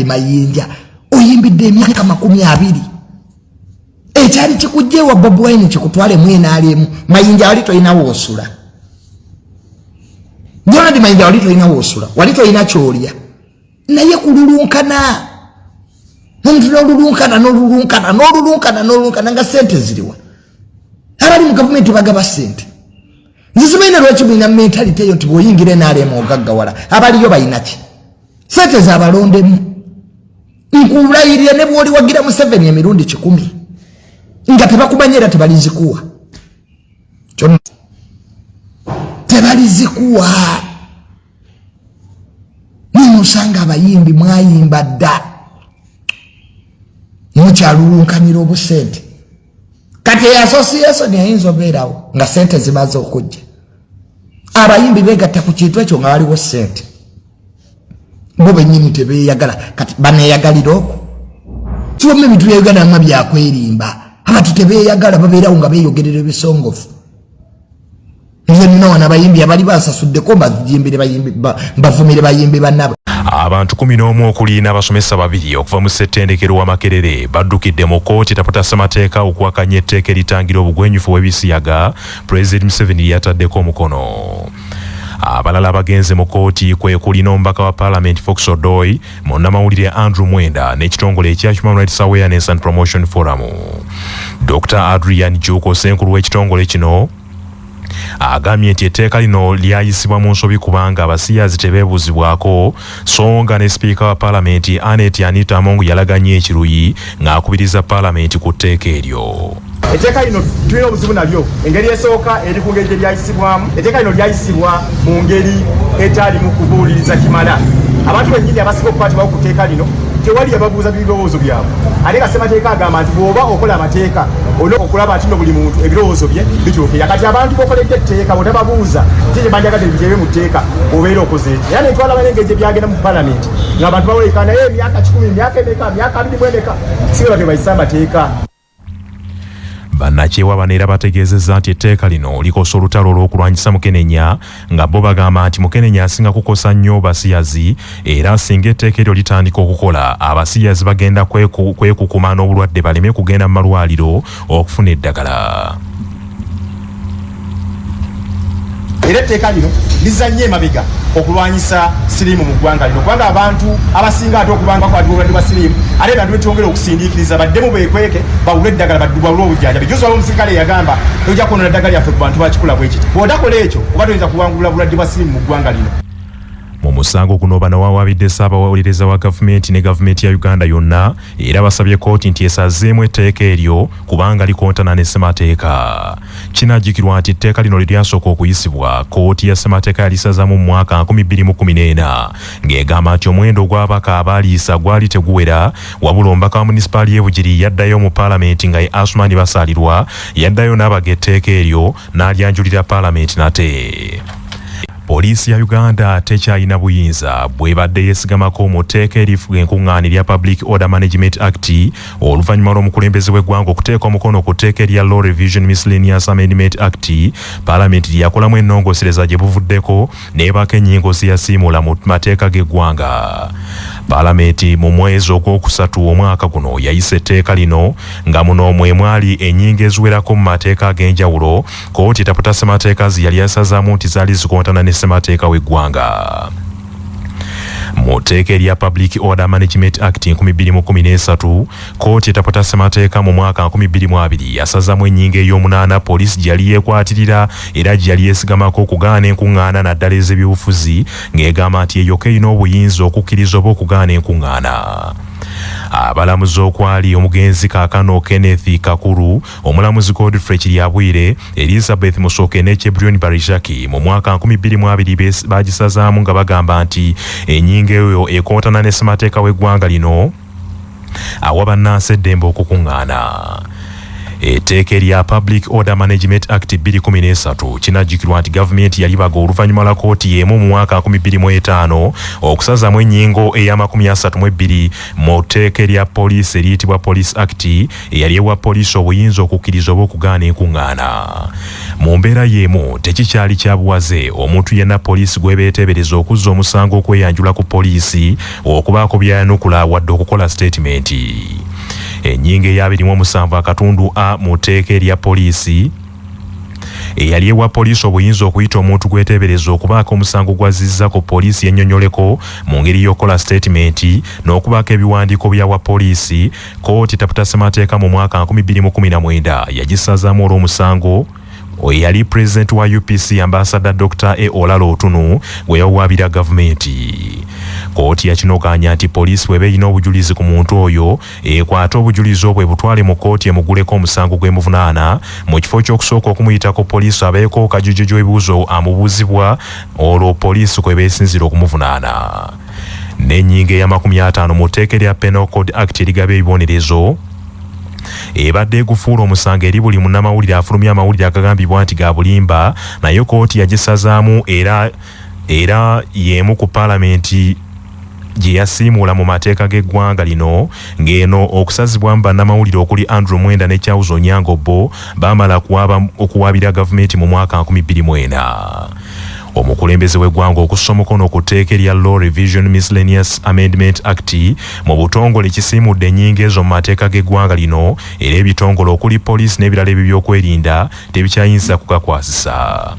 Mayinja oyimbidde emyaka 20 ekyali kikujjewa Bob Wine kikutwale mwena alimu Mayinja wali toyina wosula Nyona Mayinja wali toyina wosula wali toyina kyolya naye kululunkana nolulunkana nga sente ziriwa abali mu government bagaba sente nzizimaina lwaki mwina mentality eyo nti bwoyingire n'alema ogaggawala abaliyo bayina ki sente z'abalondemu nkulayirira ne bw'oli wagira mu 7 emirundi 10 nga tebakumanyira tebalizikuwa tebalizikuwa nimusanga abayimbi mwayimba dda mukyalulunkanira obusente kati association yayinza obeerawo nga sente zimaze okujja abayimbi beegatta ku kintu ekyo nga waliwo sente bo bennyini tebeeyagala kati baneeyagalira okwo kiwamu ebintu byayuganda nga byakwerimba abantu tebeeyagala babeerawo nga beeyogerera ebisongofu nze nina wana abayimbi abali bansasuddeko mbavumire bayimbi bannabo abantu 11 okuli n'abasomesa 2 okuva mu ssettendekero wa Makerere baddukidde mu kkooti taputa ssemateeka okuwakanya etteeka eritangira obugwenyufu w'Ebisiyaga President Museveni yataddeko omukono. Abalala bagenze mu kkooti kwe kuli n'omubaka wa Parliament Fox Odoi, munnamawulire Andrew Mwenda n'ekitongole ekya Human Rights Awareness and Promotion Forum. Dr. Adrian Juko Senkulu w'ekitongole kino agambye nti etteeka lino lyayisibwa mu nsobi kubanga abasiyazi tebeebuuzibwako so nga ne sipiika wa Paalamenti Anita Amongu yalaganye ekiruyi ng'akubiriza Paalamenti ku tteeka eryo. Etteeka lino tulina obuzibu nalyo engeri esooka eri ku ngeri lyayisibwamu etteeka lino lyayisibwa mu ngeri etalimu kubuuliriza kimala abantu bennyini abasinga okukwatibwawo ku tteeka lino tewali yababuuza birowoozo byabwe ate nga ssemateeka agamba nti bw'oba okola amateeka olina okulaba nti no buli muntu ebirowoozo bye bituukira kati abantu bokoledde etteeka bw'otababuuza kye bandyagadde biteebe mu tteeka obeera okoze eki era netwalaba n'engeri gye byagenda mu Paalamenti ng'abantu bawuleka naye emyaka 10 myaka emeka myaka 20 emeka sibe batebayisa amateeka. Bannakyewa baneera bategeezezza nti etteeka lino likosa olutalo olw'okulwanyisa Mukenenya nga bo bagamba nti Mukenenya asinga kukosa nnyo basiyazi era singa etteeka eryo litandika okukola abasiyazi bagenda kwekukuma n'obulwadde baleme kugenda mu malwaliro okufuna eddagala. Era etteeka lino lizanye emabega okulwanyisa siriimu mu ggwanga lino kubanga abantu abasinga ate okubanga kwatibwa obulwadde bwa siriimu ate bantu betwongera okusindiikiriza baddemu beekweke bawule eddagala baddubalwe obujjanjabi. Juzi waliwo omusirikale yagamba tojja kuwonera eddagala lyaffe ku bantu bakikula bwe kiti bw'otakola ekyo oba toyinza kuwangulula bulwadde bwa siriimu mu ggwanga lino. Mu musango guno bano waawabidde Ssaabawolereza wa gavumenti ne gavumenti ya Uganda yonna era basabye kkooti nti esazeemu etteeka eryo kubanga likontana ne ssemateeka. Kinajjukirwa nti etteeka lino lyasooka okuyisibwa kkooti ya ssemateeka yalisazaamu mu mwaka 2014 ng'egamba nti omuwendo gw'ababaka abaaliisa gwali teguwera wabula omubaka wa munisipaali y'e Bugiri yaddayo mu Paalamenti nga ye Asumani Basaalirwa yaddayo n'abaga etteeka eryo n'alyanjulira Paalamenti nate. Poliisi ya Uganda tekyalina buyinza bw'ebadde yeesigamako mu tteeka erifuga enkuŋŋaana erya Public Order Management Act oluvannyuma lw'omukulembeze w'eggwanga okuteeka omukono ku tteeka erya Law Revision Miscellaneous Amendment Act. Paalamenti lyakolamu ennongoosereza gye buvuddeko n'ebaako ennyingo ziyasiimula mu mateeka g'eggwanga. Paalamenti mu mwezi ogwokusatu omwaka guno yayisa etteeka lino nga muno mwe mwali ennyingo eziwerako mu mateeka ag'enjawulo kkooti taputa ssemateeka yali yasazaamu nti zaali zikontana ne ssemateeka w'eggwanga. Mu tteeka erya Public Order Management Act 2013 kkooti etaputa ssemateeka mu mwaka 2022 yasazaamu ennyingo ey'omunaana poliisi gye yali yeekwatirira era gye yali yeesigamako okugaana enkuŋŋaana naddala ez'ebyobufuzi ng'egamba nti eyokka erina obuyinza okukkiriza oba okugaana enkuŋŋaana. Abalamuzi okwali omugenzi Kaakano Kenneth Kakuru, omulamuzi Godfrey Kiryabwire, Elizabeth Musoke ne Chebrion Barishaki mu mwaka 2022 bagisazaamu nga bagamba nti ennyingo eyo ekontana ne ssemateeka w'eggwanga lino awa bannansi eddembe okukuŋŋaana. etteeka erya Public Order Management Act 2013 kinajjukirwa nti gavumenti yalibaga oluvannyuma lwa kkooti y'emu mu mwaka 2005 okusazamu ennyingo eya32 mu tteeka erya poliisi eriyitibwa Police Act eyali ewa poliisi obuyinza okukkiriza oba okugaana enkuŋŋaana. Mu mbeera y'emu tekikyali kya buwaze omuntu yenna poliisi gwebeeteebereza okuzza omusango okweyanjula ku poliisi okubaako byayanukula wadde okukola statementi. Ennyingo eya 27 akatundu A mu tteeka erya poliisi eyali ewa poliisi obuyinza okuyita omuntu gweteebereza okubaako omusango gwazizza ku poliisi yennyonnyoleko mu ngeri y'okukola statementi n'okubaako ebiwandiiko byawa poliisi, kkooti taputa ssemateeka mu mwaka 2019 yagisazaamu olw'omusango yali pulezidenti wa UPC ambassador Dr. E. Olalo Otunu gwe yawaabira gavumenti. Kkooti yakinoganya nti poliisi bw'eba erina obujulizi ku muntu oyo ekwate obujulizi obwo butwale mu kkooti emuguleko omusango gw'emuvunaana mu kifo ky'okusooka okumuyitako poliisi abeeko kajujjujo ebibuuzo amubuuzibwa olwo poliisi kweba esinzira okumuvunaana. N'ennyingo eya 50 mu tteeka erya Penal Code Act erigaba ebibonerezo ebadde egufuula omusango eri buli munnamawulire afulumya amawulire agagambibwa nti ga bulimba, naye kkooti yagisazaamu era y'emu ku paalamenti gye yasiimuula mu mateeka g'eggwanga lino, ng'eno okusazibwamu bannamawulire okuli Andrew Mwenda ne Charles Onyango Bo baamala okuwaabira gavumenti mu mwaka 2004. Omukulembeze w'eggwanga okussa omukono ku tteeka erya Law Revision Miscellaneous Amendment Act mu butongole kisiimudde ennyingo ezo mu mateeka g'eggwanga lino era ebitongole okuli poliisi n'ebirala ebyo by'okwerinda tebikyayinza kugakwasisa.